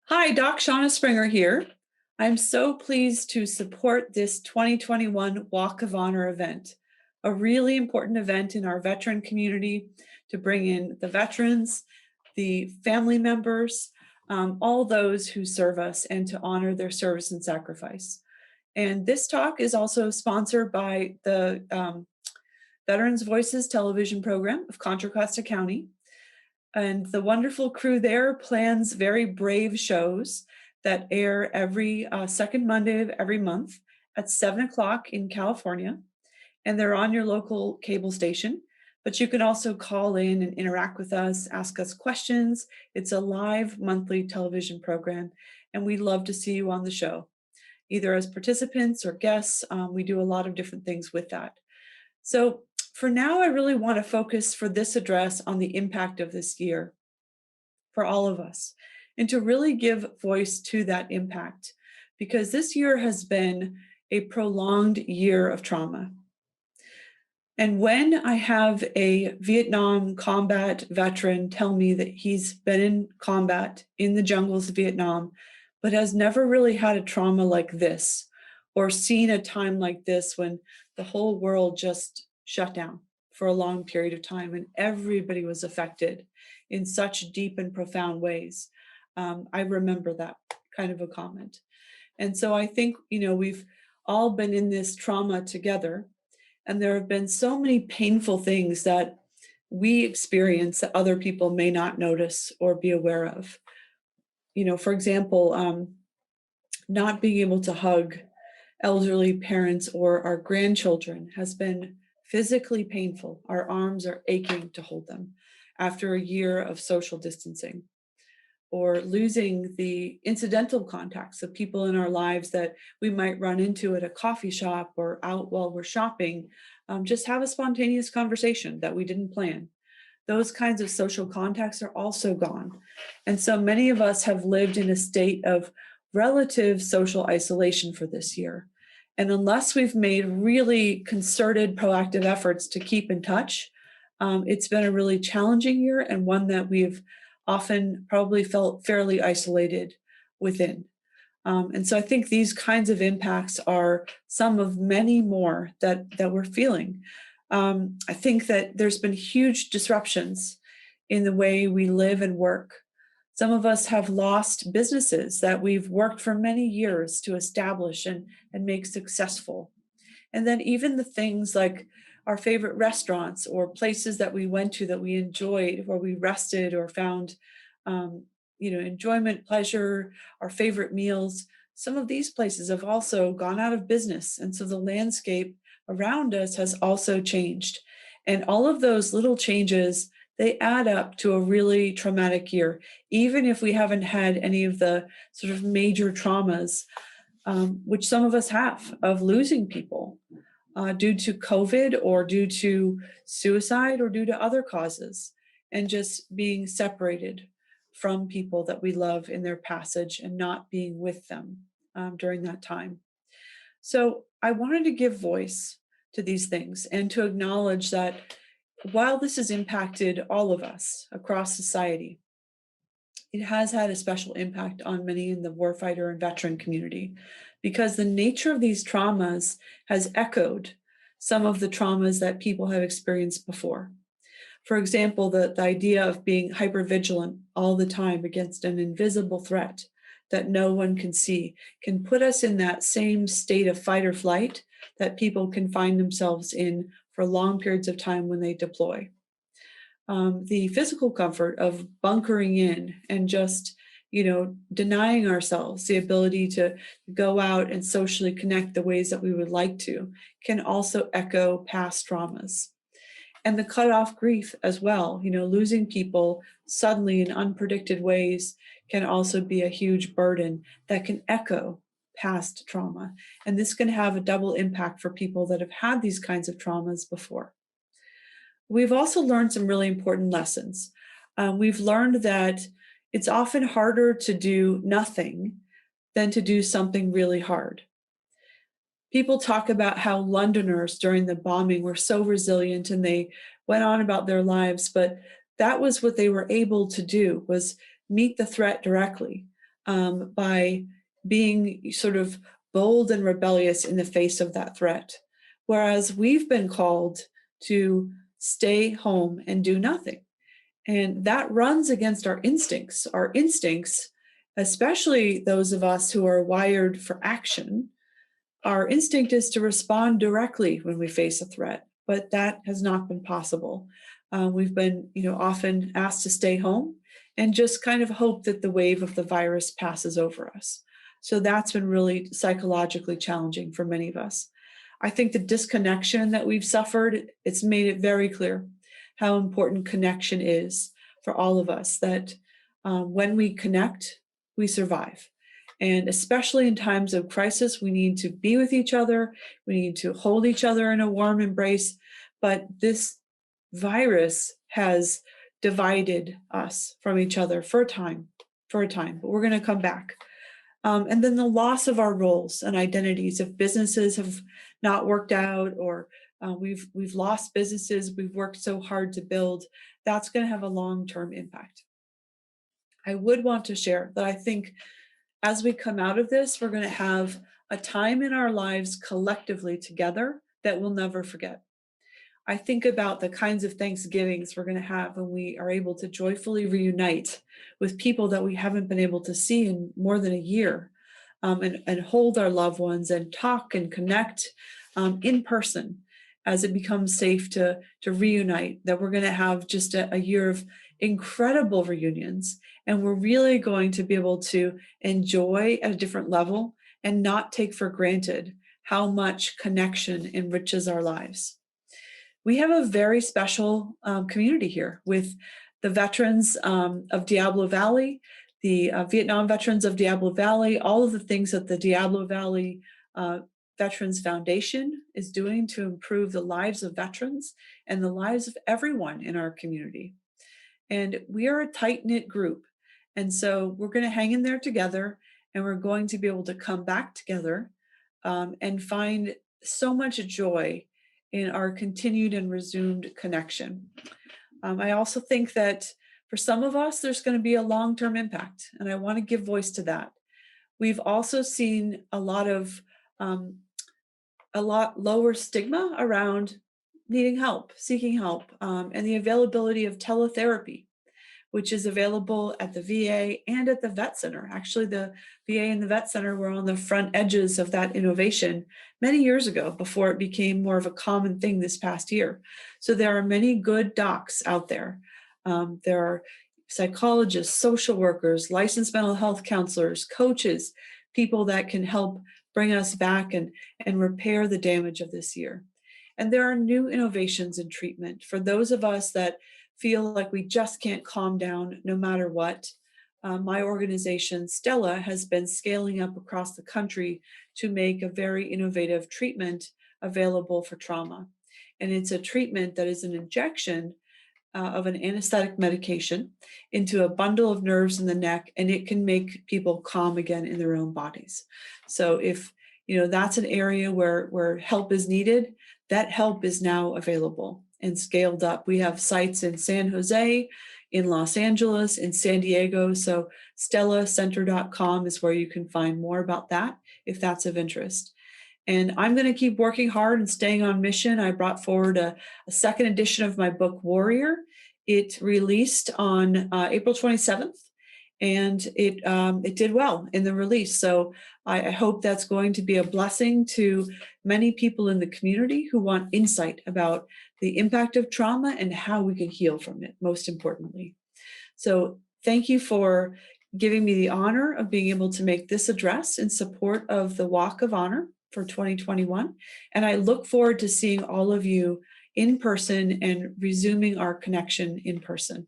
Hi, Doc Shauna Springer here. I'm so pleased to support this 2021 Walk of Honor event, a really important event in our veteran community to bring in the veterans, the family members, all those who serve us, and to honor their service and sacrifice. And this talk is also sponsored by the Veterans Voices television program of Contra Costa County. And the wonderful crew there plans very brave shows that air every second Monday of every month at 7 o'clock in California. And they're on your local cable station. But you can also call in and interact with us, ask us questions. It's a live monthly television program, and we'd love to see you on the show, either as participants or guests. We do a lot of different things with that. So for now, I really want to focus for this address on the impact of this year for all of us and to really give voice to that impact, because this year has been a prolonged year of trauma. And when I have a Vietnam combat veteran tell me that he's been in combat in the jungles of Vietnam, but has never really had a trauma like this or seen a time like this when the whole world just shut down for a long period of time and everybody was affected in such deep and profound ways. I remember that kind of a comment. And so I think, we've all been in this trauma together. And there have been so many painful things that we experience that other people may not notice or be aware of. For example, not being able to hug elderly parents or our grandchildren has been physically painful. Our arms are aching to hold them after a year of social distancing. Or losing the incidental contacts of people in our lives that we might run into at a coffee shop or out while we're shopping, just have a spontaneous conversation that we didn't plan. Those kinds of social contacts are also gone. And so many of us have lived in a state of relative social isolation for this year. And unless we've made really concerted, proactive efforts to keep in touch, it's been a really challenging year and one that we've often probably felt fairly isolated within. And so I think these kinds of impacts are some of many more that we're feeling. I think that there's been huge disruptions in the way we live and work. Some of us have lost businesses that we've worked for many years to establish and make successful. And then even the things like our favorite restaurants or places that we went to that we enjoyed, where we rested or found, enjoyment, pleasure, our favorite meals. Some of these places have also gone out of business. And so the landscape around us has also changed. And all of those little changes, they add up to a really traumatic year, even if we haven't had any of the sort of major traumas, which some of us have, of losing people due to COVID or due to suicide or due to other causes, and just being separated from people that we love in their passage and not being with them during that time. So I wanted to give voice to these things and to acknowledge that while this has impacted all of us across society, it has had a special impact on many in the warfighter and veteran community, because the nature of these traumas has echoed some of the traumas that people have experienced before. For example, the idea of being hypervigilant all the time against an invisible threat that no one can see can put us in that same state of fight or flight that people can find themselves in for long periods of time when they deploy. The physical comfort of bunkering in and just, denying ourselves the ability to go out and socially connect the ways that we would like to can also echo past traumas. And the cut-off grief as well, losing people suddenly in unpredicted ways can also be a huge burden that can echo past trauma. And this can have a double impact for people that have had these kinds of traumas before. We've also learned some really important lessons. We've learned that it's often harder to do nothing than to do something really hard. People talk about how Londoners during the bombing were so resilient and they went on about their lives, but that was what they were able to do, was meet the threat directly. by being sort of bold and rebellious in the face of that threat. Whereas we've been called to stay home and do nothing. And that runs against our instincts. Our instincts, especially those of us who are wired for action, our instinct is to respond directly when we face a threat, but that has not been possible. We've been, often asked to stay home and just kind of hope that the wave of the virus passes over us. So that's been really psychologically challenging for many of us. I think the disconnection that we've suffered, it's made it very clear how important connection is for all of us, that when we connect, we survive. And especially in times of crisis, we need to be with each other. We need to hold each other in a warm embrace. But this virus has divided us from each other for a time, but we're going to come back. And then the loss of our roles and identities. If businesses have not worked out, or we've lost businesses we've worked so hard to build, that's going to have a long-term impact. I would want to share that I think as we come out of this, we're going to have a time in our lives collectively together that we'll never forget. I think about the kinds of Thanksgivings we're going to have when we are able to joyfully reunite with people that we haven't been able to see in more than a year, and hold our loved ones and talk and connect in person as it becomes safe to reunite, that we're going to have just a year of incredible reunions. And we're really going to be able to enjoy at a different level and not take for granted how much connection enriches our lives. We have a very special community here with the veterans of Diablo Valley, the Vietnam veterans of Diablo Valley, all of the things that the Diablo Valley Veterans Foundation is doing to improve the lives of veterans and the lives of everyone in our community. And we are a tight-knit group. And so we're going to hang in there together, and we're going to be able to come back together and find so much joy in our continued and resumed connection. I also think that for some of us, there's going to be a long-term impact, and I want to give voice to that. We've also seen a lot lower stigma around needing help, seeking help, and the availability of teletherapy, which is available at the VA and at the Vet Center. Actually, the VA and the Vet Center were on the front edges of that innovation many years ago, before it became more of a common thing this past year. So there are many good docs out there. There are psychologists, social workers, licensed mental health counselors, coaches, people that can help bring us back and repair the damage of this year. And there are new innovations in treatment for those of us that feel like we just can't calm down no matter what. My organization, Stella, has been scaling up across the country to make a very innovative treatment available for trauma. And it's a treatment that is an injection of an anesthetic medication into a bundle of nerves in the neck, and it can make people calm again in their own bodies. So if that's an area where help is needed, that help is now available and scaled up. We have sites in San Jose, in Los Angeles, in San Diego. So stellacenter.com is where you can find more about that if that's of interest. And I'm going to keep working hard and staying on mission. I brought forward a second edition of my book, Warrior. It released on April 27th, and it did well in the release. So I hope that's going to be a blessing to many people in the community who want insight about the impact of trauma and how we can heal from it, most importantly. So thank you for giving me the honor of being able to make this address in support of the Walk of Honor for 2021. And I look forward to seeing all of you in person and resuming our connection in person.